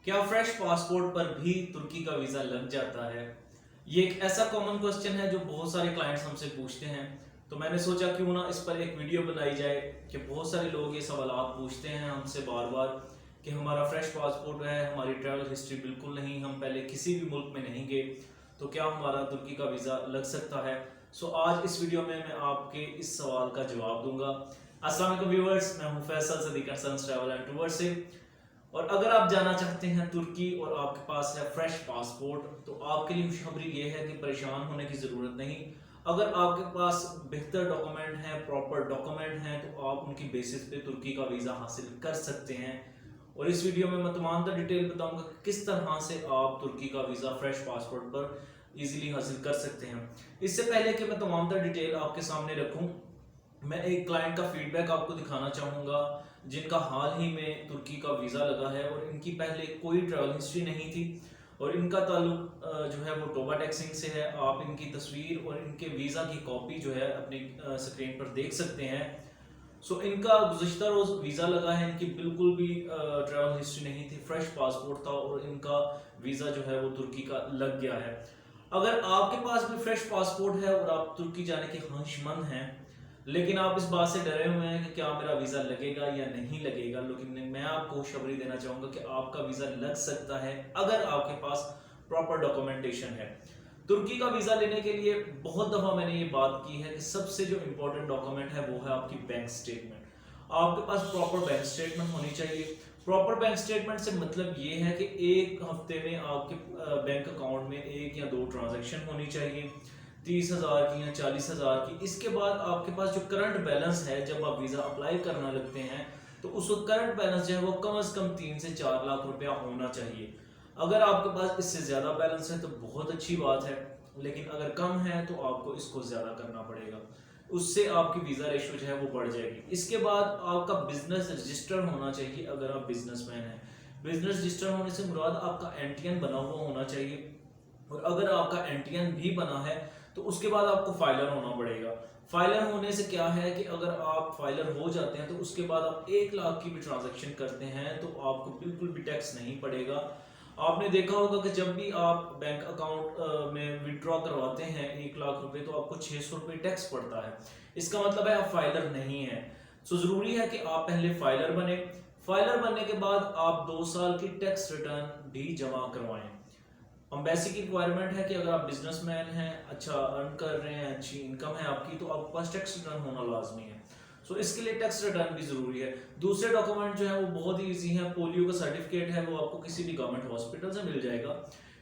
क्या fresh passport पर भी तुर्की का वीज़ा लग जाता है? ये एक ऐसा कॉमन क्वेश्चन है जो बहुत सारे क्लाइंट्स हमसे पूछते हैं। तो मैंने सोचा क्यों ना इस पर एक वीडियो बनाई जाए कि बहुत सारे लोग ये सवालात पूछते हैं हमसे बार बार कि हमारा फ्रेश पासपोर्ट है, हमारी ट्रैवल हिस्ट्री बिल्कुल नहीं, हम पहले किसी भी मुल्क में नहीं गए, तो क्या हमारा तुर्की का वीज़ा लग सकता है? सो आज इस वीडियो में मैं आपके इस सवाल का जवाब दूंगा। अस्सलाम वालेकुम व्यूअर्स, मैं हूं Faisal Sadiq sons travel and tour से। और अगर आप जाना चाहते हैं तुर्की और आपके पास है फ्रेश पासपोर्ट, तो आपके लिए खुशखबरी ये है कि परेशान होने की ज़रूरत नहीं। अगर आपके पास बेहतर डॉक्यूमेंट हैं, प्रॉपर डॉक्यूमेंट हैं, तो आप उनकी बेसिस पे तुर्की का वीज़ा हासिल कर सकते हैं। और इस वीडियो में मैं तमाम तर डिटेल बताऊंगा कि किस तरह से आप तुर्की का वीज़ा फ्रेश पासपोर्ट पर इजीली हासिल कर सकते हैं। इससे पहले कि मैं तमाम तर डिटेल आपके सामने रखूं, मैं एक क्लाइंट का फीडबैक आपको दिखाना चाहूँगा जिनका हाल ही में तुर्की का वीज़ा लगा है और इनकी पहले कोई ट्रैवल हिस्ट्री नहीं थी और इनका ताल्लुक जो है वो टोबा टैक्सिंग से है। आप इनकी तस्वीर और इनके वीज़ा की कॉपी जो है अपनी स्क्रीन पर देख सकते हैं। सो इनका गुज़श्ता रोज़ वीज़ा लगा है, इनकी बिल्कुल भी ट्रैवल हिस्ट्री नहीं थी, फ्रेश पासपोर्ट था और इनका वीज़ा जो है वो तुर्की का लग गया है। अगर आपके पास भी फ्रेश पासपोर्ट है और आप तुर्की जाने के ख्वाहिशमंद हैं, लेकिन आप इस बात से डरे हुए हैं कि क्या मेरा वीज़ा लगेगा या नहीं लगेगा, लेकिन मैं आपको खुशखबरी देना चाहूँगा कि आपका वीज़ा लग सकता है अगर आपके पास प्रॉपर डॉक्यूमेंटेशन है। तुर्की का वीज़ा लेने के लिए बहुत दफ़ा मैंने ये बात की है कि सबसे जो इम्पोर्टेंट डॉक्यूमेंट है वो है आपकी बैंक स्टेटमेंट। आपके पास प्रॉपर बैंक स्टेटमेंट होनी चाहिए। प्रॉपर बैंक स्टेटमेंट से मतलब ये है कि एक हफ्ते में आपके बैंक अकाउंट में एक या दो ट्रांजैक्शन होनी चाहिए, 30,000 की या 40,000 की। इसके बाद आपके पास जो करंट बैलेंस है, जब आप वीज़ा अप्लाई करना लगते हैं तो उस करंट बैलेंस जो है वो कम से कम 3 से 4 लाख रुपया होना चाहिए। अगर आपके पास इससे ज़्यादा बैलेंस है तो बहुत अच्छी बात है, लेकिन अगर कम है तो आपको इसको ज़्यादा करना पड़ेगा, उससे आपकी वीज़ा रेशो जो है वो बढ़ जाएगी। इसके बाद आपका बिजनेस रजिस्टर होना चाहिए। अगर आप बिजनेसमैन हैं, बिजनेस रजिस्टर होने से मुराद आपका एनटीएन बना हुआ होना चाहिए। और अगर आपका एनटीएन भी बना है तो उसके बाद आपको फाइलर होना पड़ेगा। फाइलर होने से क्या है कि अगर आप फाइलर हो जाते हैं तो उसके बाद आप 1 लाख की भी ट्रांजैक्शन करते हैं तो आपको बिल्कुल भी टैक्स नहीं पड़ेगा। आपने देखा होगा कि जब भी आप बैंक अकाउंट में विड्रॉ करवाते हैं 1 लाख रुपए, तो आपको 600 रुपये टैक्स पड़ता है। इसका मतलब है आप फाइलर नहीं है। सो ज़रूरी है कि आप पहले फाइलर बने। फाइलर बनने के बाद आप 2 साल की टैक्स रिटर्न भी जमा करवाएं। बेसिक रिक्वायरमेंट है कि अगर आप बिजनेसमैन हैं, अच्छा अर्न कर रहे हैं, अच्छी इनकम है आपकी, तो आपके पास टैक्स रिटर्न होना लाजमी है। सो इसके लिए टैक्स रिटर्न भी ज़रूरी है। दूसरे डॉक्यूमेंट जो है वो बहुत ही ईजी है। पोलियो का सर्टिफिकेट है, वो आपको किसी भी गवर्नमेंट हॉस्पिटल से मिल जाएगा।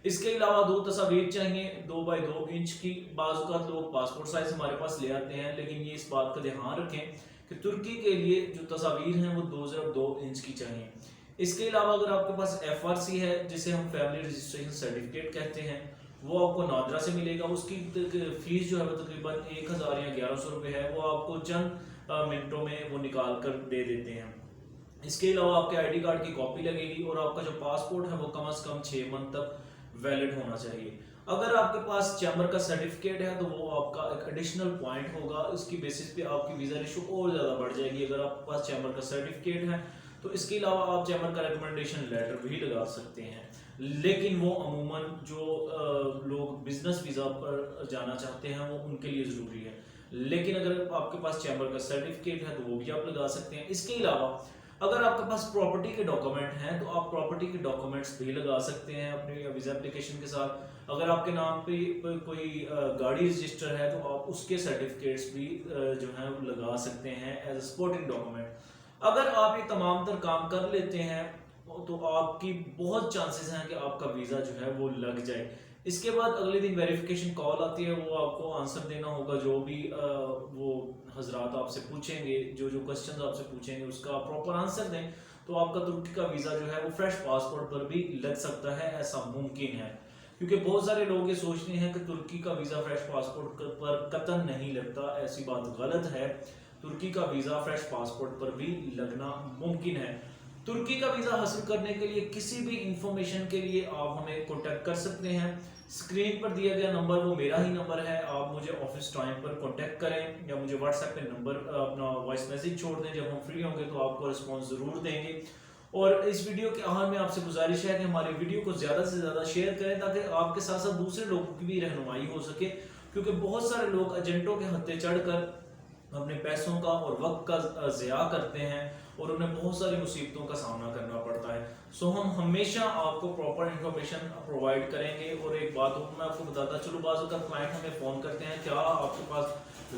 इसके अलावा 2 तस्वीर चाहिए 2 बाई 2 इंच की। बाज़ लोग पासपोर्ट साइज हमारे पास ले आते हैं, लेकिन ये इस बात का ध्यान रखें कि तुर्की के लिए जो तस्वीर हैं वो 2 इंच की चाहिए। इसके अलावा अगर आपके पास एफआरसी है, जिसे हम फैमिली रजिस्ट्रेशन सर्टिफिकेट कहते हैं, वो आपको नादरा से मिलेगा। उसकी फीस जो है वो तकरीबन 1,000 या 1,100 रुपये है। वो आपको चंद मिनटों में वो निकाल कर दे देते हैं। इसके अलावा आपके आईडी कार्ड की कॉपी लगेगी और आपका जो पासपोर्ट है वो कम से कम 6 मंथ तक वैलिड होना चाहिए। अगर आपके पास चैम्बर का सर्टिफिकेट है तो वो आपका एक एडिशनल पॉइंट होगा। उसकी बेसिस पे आपकी वीज़ा रेशो और ज़्यादा बढ़ जाएगी अगर आपके पास चैम्बर का सर्टिफिकेट है। तो इसके अलावा आप चैम्बर का रिकमेंडेशन लेटर भी लगा सकते हैं, लेकिन वो अमूमन जो लोग बिजनेस वीज़ा पर जाना चाहते हैं वो उनके लिए ज़रूरी है। लेकिन अगर आपके पास चैम्बर का सर्टिफिकेट है तो वो भी आप लगा सकते हैं। इसके अलावा अगर आपके पास प्रॉपर्टी के डॉक्यूमेंट हैं तो आप प्रॉपर्टी के डॉक्यूमेंट्स भी लगा सकते हैं अपने वीज़ा एप्लीकेशन के साथ। अगर आपके नाम पे कोई गाड़ी रजिस्टर है तो आप उसके सर्टिफिकेट्स भी जो है लगा सकते हैं एज ए सपोर्टिंग डॉक्यूमेंट। अगर आप ये तमाम तर काम कर लेते हैं तो आपकी बहुत चांसेस हैं कि आपका वीज़ा जो है वो लग जाए। इसके बाद अगले दिन वेरिफिकेशन कॉल आती है, वो आपको आंसर देना होगा। जो भी वो हजरात आपसे पूछेंगे, जो जो क्वेश्चंस आपसे पूछेंगे उसका आप प्रॉपर आंसर दें, तो आपका तुर्की का वीज़ा जो है वो फ्रेश पासपोर्ट पर भी लग सकता है। ऐसा मुमकिन है, क्योंकि बहुत सारे लोग ये सोचते हैं कि तुर्की का वीज़ा फ्रेश पासपोर्ट पर कतई नहीं लगता। ऐसी बात गलत है। तुर्की का वीज़ा फ्रेश पासपोर्ट पर भी लगना मुमकिन है। तुर्की का वीज़ा हासिल करने के लिए किसी भी इंफॉर्मेशन के लिए आप हमें कॉन्टैक्ट कर सकते हैं। स्क्रीन पर दिया गया नंबर वो मेरा ही नंबर है। आप मुझे ऑफिस टाइम पर कॉन्टैक्ट करें या मुझे व्हाट्सएप पे नंबर अपना वॉइस मैसेज छोड़ दें। जब हम फ्री होंगे तो आपको रिस्पॉन्स ज़रूर देंगे। اور اس ویڈیو کے آخر میں آپ سے گزارش ہے کہ ہماری ویڈیو کو زیادہ سے زیادہ شیئر کریں تاکہ آپ کے ساتھ ساتھ دوسرے لوگوں کی بھی رہنمائی ہو سکے، کیونکہ بہت سارے لوگ ایجنٹوں کے ہتھے چڑھ کر اپنے پیسوں کا اور وقت کا ضیاع کرتے ہیں اور انہیں بہت ساری مصیبتوں کا سامنا کرنا پڑتا ہے۔ سو ہم ہمیشہ آپ کو پراپر انفارمیشن پرووائڈ کریں گے۔ اور ایک بات اور میں آپ کو بتاتا چلوں، بعض اوقات کلائنٹ ہمیں فون کرتے ہیں کیا آپ کے پاس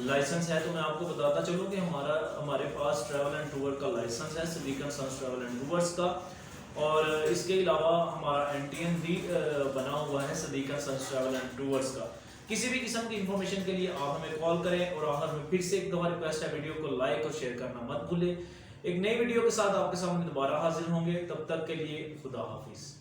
لائسنس ہے، تو میں آپ کو بتاتا چلوں کہ ہمارے پاس ٹریول اینڈ ٹور کا لائسنس ہے، Siddique and sons travel and tours کا، اور اس کے علاوہ ہمارا NTN بھی بنا ہوا ہے Siddique and sons travel and tours کا۔ کسی بھی قسم کی انفارمیشن کے لیے آپ ہمیں کال کریں، اور آخر میں پھر سے ایک دفعہ ریکویسٹ ہے ویڈیو کو لائک اور شیئر کرنا مت بھولیں۔ ایک نئی ویڈیو کے ساتھ آپ کے سامنے دوبارہ حاضر ہوں گے، تب تک کے لیے خدا حافظ۔